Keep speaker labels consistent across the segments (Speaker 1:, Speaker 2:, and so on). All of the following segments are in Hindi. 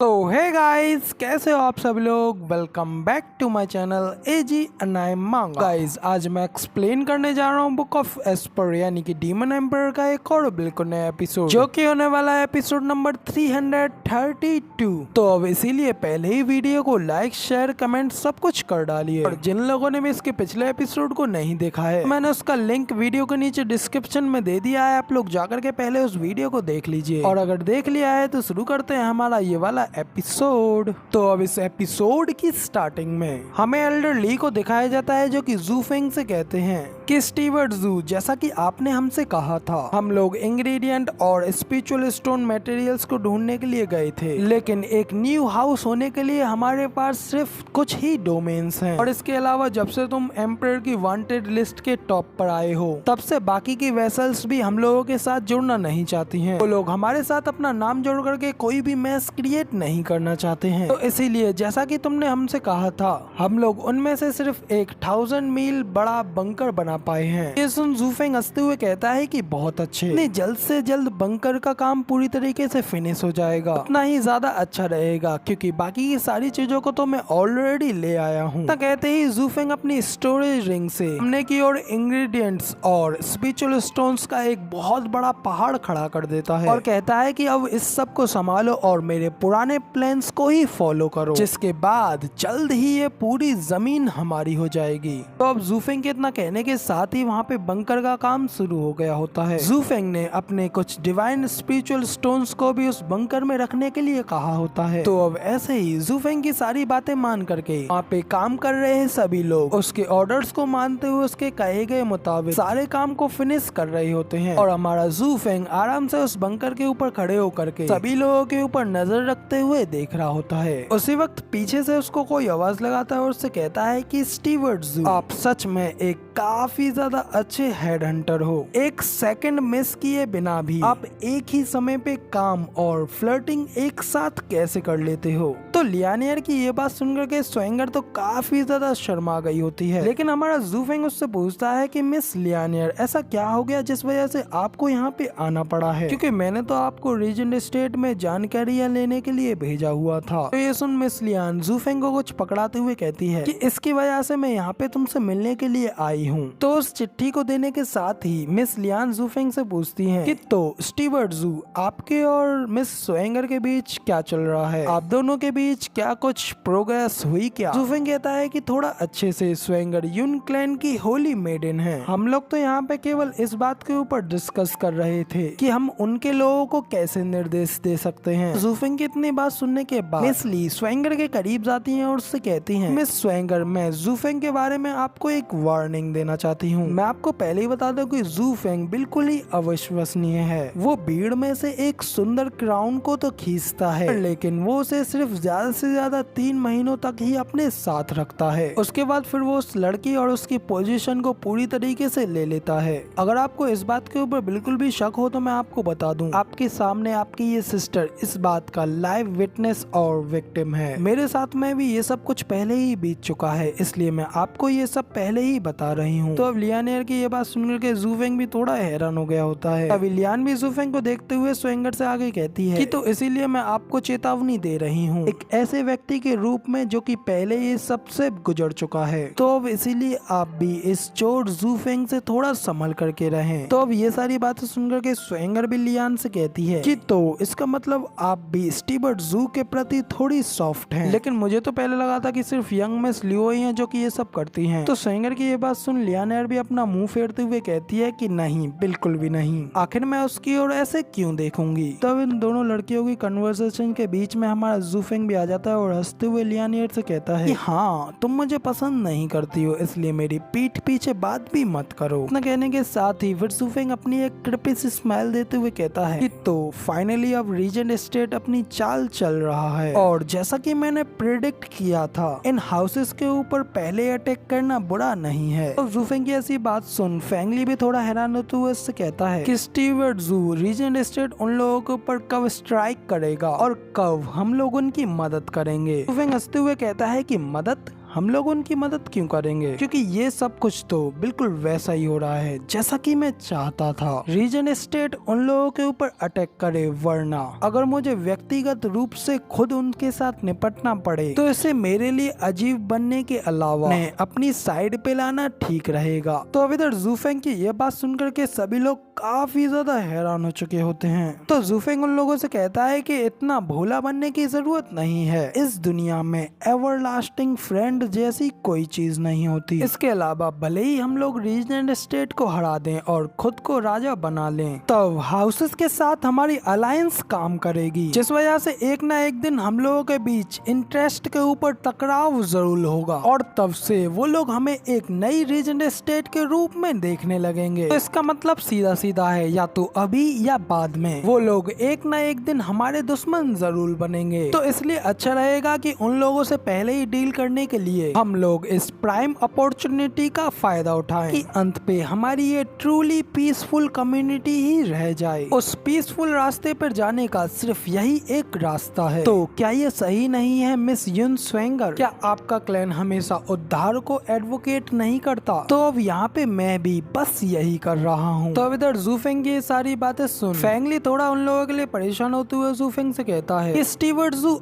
Speaker 1: तो हे गाइस, कैसे हो आप सब लोग। Welcome back to my channel AG and I am मांगा। गाइस, आज मैं एक्सप्लेन करने जा रहा हूँ बुक ऑफ एस्पर यानी कि डीमन एम्पायर का एक और बिल्कुल नया एपिसोड, जो कि होने वाला है एपिसोड नंबर 332। तो अब इसीलिए पहले ही वीडियो को लाइक शेयर कमेंट सब कुछ कर डालिए। और जिन लोगों ने भी इसके पिछले एपिसोड को नहीं देखा है, मैंने उसका लिंक वीडियो के नीचे डिस्क्रिप्शन में दे दिया है, आप लोग जाकर के पहले उस वीडियो को देख लीजिए। और अगर देख लिया है तो शुरू करते हैं हमारा ये वाला एपिसोड। तो अब इस एपिसोड की स्टार्टिंग में हमें एल्डर ली को दिखाया जाता है, जो कि जू फेंग से कहते हैं कि स्टीवर्ट जू, जैसा कि आपने हमसे कहा था, हम लोग इंग्रेडिएंट और स्पिरिचुअल स्टोन मटेरियल्स को ढूंढने के लिए गए थे, लेकिन एक न्यू हाउस होने के लिए हमारे पास सिर्फ कुछ ही डोमेन्स हैं। और इसके अलावा जब से तुम एम्परर की वांटेड लिस्ट के टॉप पर आए हो, तब से बाकी की वेसल्स भी हम लोगों के साथ जुड़ना नहीं चाहती हैं। वो लोग हमारे साथ अपना नाम जोड़ करके कोई भी मैस क्रिएट नहीं करना चाहते हैं। तो इसीलिए जैसा कि तुमने हमसे कहा था, हम लोग उनमें से सिर्फ एक 1000 मील बड़ा बंकर बना पाए हैं। ये सुन जू फेंग हंसते हुए कहता है कि बहुत अच्छे, इतनी जल्द से जल्द बंकर का काम पूरी तरीके से फिनिश हो जाएगा, उतना ही ज्यादा अच्छा रहेगा, क्योंकि बाकी की सारी चीजों को तो मैं ऑलरेडी ले आया हूँ। तो कहते ही जू फेंग अपनी स्टोरेज रिंग से सामने की ओर इंग्रेडिएंट्स और स्पिरिचुअल स्टोन्स का एक बहुत बड़ा पहाड़ खड़ा कर देता है और कहता है कि अब इस सब को संभालो और मेरे पुराने प्लान्स को ही फॉलो करो, जिसके बाद जल्द ही ये पूरी जमीन हमारी हो जाएगी। तो अब जू फेंग के इतना कहने के साथ ही वहाँ पे बंकर का काम शुरू हो गया होता है। जू फेंग ने अपने कुछ डिवाइन स्पिरिचुअल स्टोन्स को भी उस बंकर में रखने के लिए कहा होता है। तो अब ऐसे ही जू फेंग की सारी बातें मान करके वहाँ पे काम कर रहे हैं सभी लोग उसके ऑर्डर्स को मानते हुए उसके कहे गए मुताबिक सारे काम को फिनिश कर रहे होते हैं। और हमारा जू फेंग आराम से उस बंकर के ऊपर खड़े होकर के सभी लोगों के ऊपर नजर रखते हुए देख रहा होता है। उसी वक्त पीछे से उसको कोई आवाज लगाता है और उससे कहता है कि स्टीवर्ट जू, आप सच में एक काफी ज्यादा अच्छे हेड हंटर हो। एक सेकंड मिस किए बिना भी आप एक ही समय पे काम और फ्लर्टिंग एक साथ कैसे कर लेते हो। तो लियानियर की ये बात सुनकर के स्वेंगर तो काफी ज्यादा शर्मा गई होती है, लेकिन हमारा जू फेंग उससे पूछता है कि मिस लियानियर, ऐसा क्या हो गया जिस वजह से आपको यहाँ पे आना पड़ा है, क्योंकि मैंने तो आपको रीजेंट स्टेट में जानकारियाँ लेने के लिए भेजा हुआ था। तो ये सुन मिस लियान जू फेंग को कुछ पकड़ाते हुए कहती है कि इसकी वजह से मैं यहाँ पे तुमसे मिलने के लिए आई हूँ। तो उस चिट्ठी को देने के साथ ही मिस लियान जू फेंग से पूछती हैं कि तो स्टीवर्ट जू, आपके और मिस स्वेंगर के बीच क्या चल रहा है, आप दोनों के बीच क्या कुछ प्रोग्रेस हुई क्या। जू फेंग कहता है कि थोड़ा अच्छे से, स्वेंगर यून क्लैन की होली मेडन है, हम लोग तो यहाँ पे केवल इस बात के ऊपर डिस्कस कर रहे थे कि हम उनके लोगों को कैसे निर्देश दे सकते हैं। जू फेंग की इतनी बात सुनने के बाद मिस ली स्वेंगर के करीब जाती हैं और उससे कहती हैं, मिस स्वेंगर, मैं जू फेंग के बारे में आपको एक वार्निंग देना चाहती हूँ। मैं आपको पहले ही बता दूं कि जू फेंग बिल्कुल ही अविश्वसनीय है। वो भीड़ में से एक सुंदर क्राउन को तो खींचता है, लेकिन वो उसे सिर्फ ज्यादा से ज्यादा 3 महीनों तक ही अपने साथ रखता है। उसके बाद फिर वो उस लड़की और उसकी पोजीशन को पूरी तरीके से ले लेता है। अगर आपको इस बात के ऊपर बिल्कुल भी शक हो तो मैं आपको बता दूं, आपके सामने आपकी ये सिस्टर इस बात का लाइव विटनेस और विक्टिम है। मेरे साथ में भी ये सब कुछ पहले ही बीत चुका है, इसलिए मैं आपको ये सब पहले ही बता रही हूँ। तो अब लियानियर की ये बात सुनकर के जू फेंग भी थोड़ा हैरान हो गया होता है। अब लियान भी जू फेंग को देखते हुए स्वेंगर से आगे कहती है कि तो इसीलिए मैं आपको चेतावनी दे रही हूँ, एक ऐसे व्यक्ति के रूप में जो कि पहले ये सबसे गुजर चुका है। तो अब इसीलिए आप भी इस चोर जू फेंग से थोड़ा संभल करके रहें। तो अब ये सारी बातें सुनकर के स्वेंगर भी लियान से कहती है कि तो इसका मतलब आप भी स्टीवर्ट जू के प्रति थोड़ी सॉफ्ट हैं। लेकिन मुझे तो पहले लगा था कि सिर्फ यंग मिस लियो ही हैं जो कि ये सब करती हैं। तो स्वेंगर की ये बात सुन लियानियर भी अपना मुंह फेरते हुए कहती है कि नहीं, बिल्कुल भी नहीं, आखिर मैं उसकी ओर ऐसे क्यों देखूंगी। तब इन दोनों लड़कियों की कन्वर्सेशन के बीच में हमारा जू फेंग भी आ जाता है और हंसते हुए लियानियर से कहता है कि हाँ, तुम मुझे पसंद नहीं करती हो, इसलिए मेरी पीठ पीछे बात भी मत करो। इतना कहने के साथ ही फिर जू फेंग अपनी एक कृपी सी स्माइल देते हुए कहता है कि तो फाइनली अब रीजेंट स्टेट अपनी चाल चल रहा है, और जैसा कि मैंने प्रेडिक्ट किया था, इन हाउसेस के ऊपर पहले अटैक करना बुरा नहीं है। तो जू फेंग की ऐसी बात सुन फैंगली भी थोड़ा हैरान होते हुए इससे कहता है कि स्टीवर्ट जू, रीजेंट स्टेट उन लोगों के ऊपर कब स्ट्राइक करेगा और कब हम लोग उनकी मदद करेंगे। जू फेंग हंसते हुए कहता है कि मदद, हम लोग उनकी मदद क्यों करेंगे, क्योंकि ये सब कुछ तो बिल्कुल वैसा ही हो रहा है जैसा कि मैं चाहता था। रीजन स्टेट उन लोगों के ऊपर अटैक करे, वरना अगर मुझे व्यक्तिगत रूप से खुद उनके साथ निपटना पड़े तो इसे मेरे लिए अजीब बनने के अलावा अपनी साइड पे लाना ठीक रहेगा। तो अब इधर ज़ूफेंग की ये बात सुनकर के सभी लोग काफी ज्यादा हैरान हो चुके होते हैं। तो ज़ूफेंग उन लोगों से कहता है कि इतना भोला बनने की जरूरत नहीं है, इस दुनिया में एवरलास्टिंग फ्रेंड जैसी कोई चीज नहीं होती। इसके अलावा भले ही हम लोग रीजन स्टेट को हरा दें और खुद को राजा बना लें, तब हाउसेस के साथ हमारी अलायंस काम करेगी, जिस वजह से एक ना एक दिन हम लोगों के बीच इंटरेस्ट के ऊपर टकराव जरूर होगा और तब से वो लोग हमें एक नई रीजन स्टेट के रूप में देखने लगेंगे। तो इसका मतलब सीधा सीधा है, या तो अभी या बाद में वो लोग एक ना एक दिन हमारे दुश्मन जरूर बनेंगे। तो इसलिए अच्छा रहेगा कि उन लोगों से पहले ही डील करने के लिए हम लोग इस प्राइम अपॉर्चुनिटी का फायदा उठाएं कि अंत पे हमारी ये ट्रूली पीसफुल कम्युनिटी ही रह जाए। उस पीसफुल रास्ते पर जाने का सिर्फ यही एक रास्ता है। तो क्या ये सही नहीं है मिस युन स्वेंगर? क्या आपका क्लैन हमेशा उद्धार को एडवोकेट नहीं करता? तो अब यहाँ पे मैं भी बस यही कर रहा हूँ। तो अब इधर ज़ूफेंग ये सारी बातें सुन फेंगली थोड़ा उन लोगों के लिए परेशान होते हुए ज़ूफेंग से कहता है कि स्टीवर्ट ज़ू,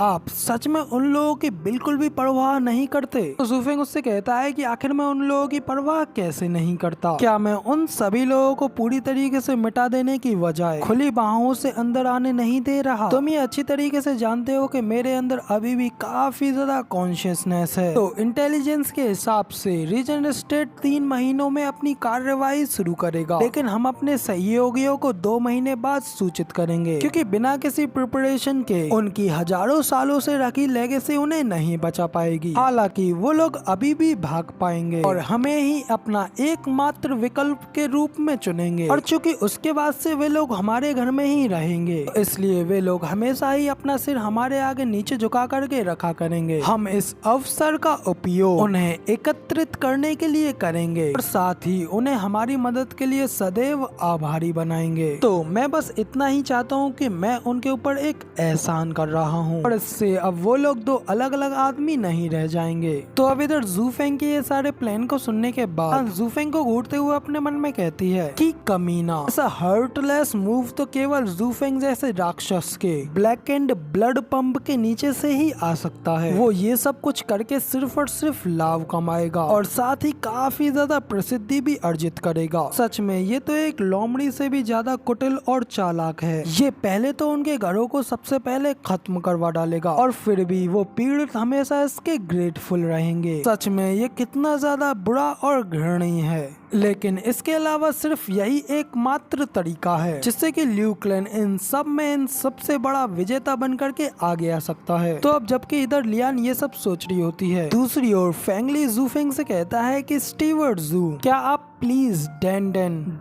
Speaker 1: आप सच में उन लोगों की बिल्कुल भी परवाह नहीं करते? तो ज़ूफेंग उससे कहता है कि आखिर मैं उन लोगों की परवाह कैसे नहीं करता? क्या मैं उन सभी लोगों को पूरी तरीके से मिटा देने की बजाय खुली बाहों से अंदर आने नहीं दे रहा? तुम ये अच्छी तरीके से जानते हो कि मेरे अंदर अभी भी काफी ज्यादा कॉन्शियसनेस है। तो इंटेलिजेंस के हिसाब से रीजन स्टेट 3 महीनों में अपनी कार्यवाही शुरू करेगा, लेकिन हम अपने सहयोगियों को 2 महीने बाद सूचित करेंगे, क्योंकि बिना किसी प्रिपरेशन के उनकी हजारों सालों से रखी लेगेसी उन्हें नहीं बचा पाएगी। हालांकि वो लोग अभी भी भाग पाएंगे और हमें ही अपना एकमात्र विकल्प के रूप में चुनेंगे, और चूंकि उसके बाद से वे लोग हमारे घर में ही रहेंगे, तो इसलिए वे लोग हमेशा ही अपना सिर हमारे आगे नीचे झुका करके रखा करेंगे। हम इस अवसर का उपयोग उन्हें एकत्रित करने के लिए करेंगे और साथ ही उन्हें हमारी मदद के लिए सदैव आभारी बनाएंगे। तो मैं बस इतना ही चाहता हूँ कि मैं उनके ऊपर एक एहसान कर रहा हूँ, और इससे अब वो लोग 2 अलग अलग आदमी नहीं रह जाएंगे। तो अब इधर ज़ूफेंग के ये सारे प्लान को सुनने के बाद ज़ूफेंग को घूरते हुए अपने मन में कहती है कि कमीना, ऐसा हर्टलेस मूव तो केवल ज़ूफेंग जैसे राक्षस के ब्लैक एंड ब्लड पंप के नीचे से ही आ सकता है। वो ये सब कुछ करके सिर्फ और सिर्फ लाभ कमाएगा और साथ ही काफी ज्यादा प्रसिद्धि भी अर्जित करेगा। सच में ये तो एक लोमड़ी से भी ज्यादा कुटिल और चालाक है। ये पहले तो उनके घरों को सबसे पहले खत्म करवा डालेगा और फिर भी वो पीड़ित हमेशा इसके ग्रेटफुल रहेंगे। सच में ये कितना ज्यादा बुरा और घृणीय है, लेकिन इसके अलावा सिर्फ यही एकमात्र तरीका है जिससे कि ल्यू क्लैन इन सबसे बड़ा विजेता बनकर के आगे आ सकता है। तो अब जबकि इधर लियान ये सब सोच रही होती है, दूसरी ओर फेंगली ज़ूफेंग से कहता है कि स्टीवर्ट ज़ू, क्या आप प्लीज डेन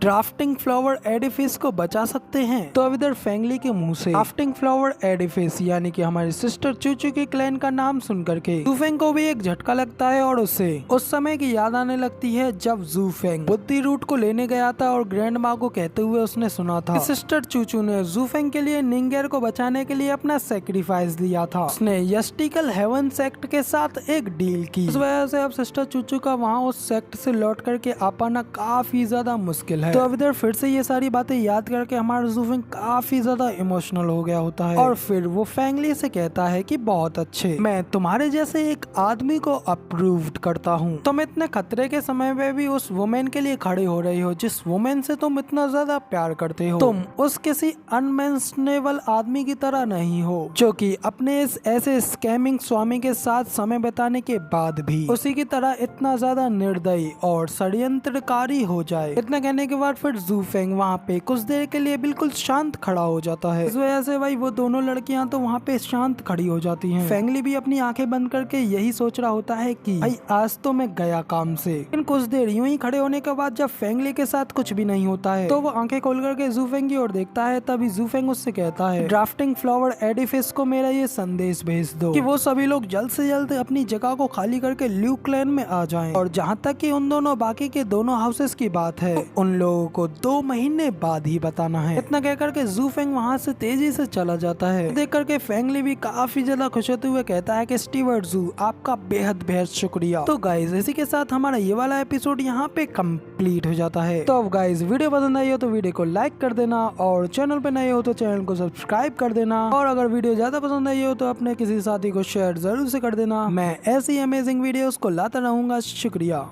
Speaker 1: ड्राफ्टिंग फ्लावर एडिफिस को बचा सकते हैं? तो अब इधर फेंगली के मुंह से ड्राफ्टिंग फ्लावर एडिफिस यानी कि हमारी सिस्टर चूचू के क्लैन का नाम सुन करके ज़ूफेंग को भी एक झटका लगता है और उसे उस समय की याद आने लगती है जब ज़ूफेंग बुद्धि रूट को लेने गया था और ग्रैंड माँ को कहते हुए उसने सुना था सिस्टर चूचू ने ज़ूफेंग के लिए निंगेर को बचाने के लिए अपना सेक्रीफाइस दिया था। उसने यस्टिकल हेवन सेक्ट के साथ एक डील की, इस वजह से अब सिस्टर चूचू का वहाँ उस सेक्ट से लौट करके आ पाना काफी ज्यादा मुश्किल है। तो अब इधर फिर से ये सारी बातें याद करके हमारा ज़ूफेंग काफी ज्यादा इमोशनल हो गया होता है और फिर वो फेंगली से कहता है कि बहुत अच्छे, मैं तुम्हारे जैसे एक आदमी को अप्रूव्ड करता हूँ। तुम इतने खतरे के समय में भी उस वुमेन के लिए खड़े हो रही हो जिस वुमेन से तुम इतना ज्यादा प्यार करते हो। तुम उस किसी अनमेंशनेबल आदमी की तरह नहीं हो जो कि अपने इस ऐसे स्कैमिंग स्वामी के साथ समय बिताने के बाद भी उसी की तरह इतना ज्यादा निर्दयी और षड्यंत्रकारी हो जाए। इतना कहने के बाद फिर ज़ूफेंग वहाँ पे कुछ देर के लिए बिल्कुल शांत खड़ा हो जाता है। इस वजह से भाई वो दोनों लड़कियां तो वहाँ पे शांत खड़ी हो जाती हैं। फेंगली भी अपनी आंखें बंद करके यही सोच रहा होता है कि भाई आज तो मैं गया काम से। लेकिन कुछ देर यूं ही खड़े होने के बाद जब फेंगली के साथ कुछ भी नहीं होता है तो वो आंखें खोल करके ज़ूफेंग की ओर देखता है। तभी ज़ूफेंग उससे कहता है, ड्राफ्टिंग फ्लावर एडिफिस को मेरा ये संदेश भेज दो कि वो सभी लोग जल्द से जल्द अपनी जगह को खाली करके ल्यू क्लैन में आ जाएं और जहाँ तक कि उन दोनों बाकी के दोनों हाउसेस की बात है तो उन लोगों को 2 महीने बाद ही बताना है। इतना कहकर के जू फेंग वहाँ से तेजी से चला जाता है। देख करके फेंगली भी काफी ज्यादा खुश होते हुए कहता है कि स्टीवर्ट जू आपका बेहद बेहद शुक्रिया। तो गाइज इसी के साथ हमारा ये वाला एपिसोड यहाँ पे कंप्लीट हो जाता है। तो अब गाइज वीडियो पसंद आई हो तो वीडियो को लाइक कर देना और चैनल पे नए हो तो चैनल को सब्सक्राइब कर देना और अगर वीडियो ज्यादा पसंद आई हो तो अपने किसी साथी को शेयर जरूर से कर देना। मैं ऐसी अमेजिंग वीडियोस को लाता रहूंगा। शुक्रिया।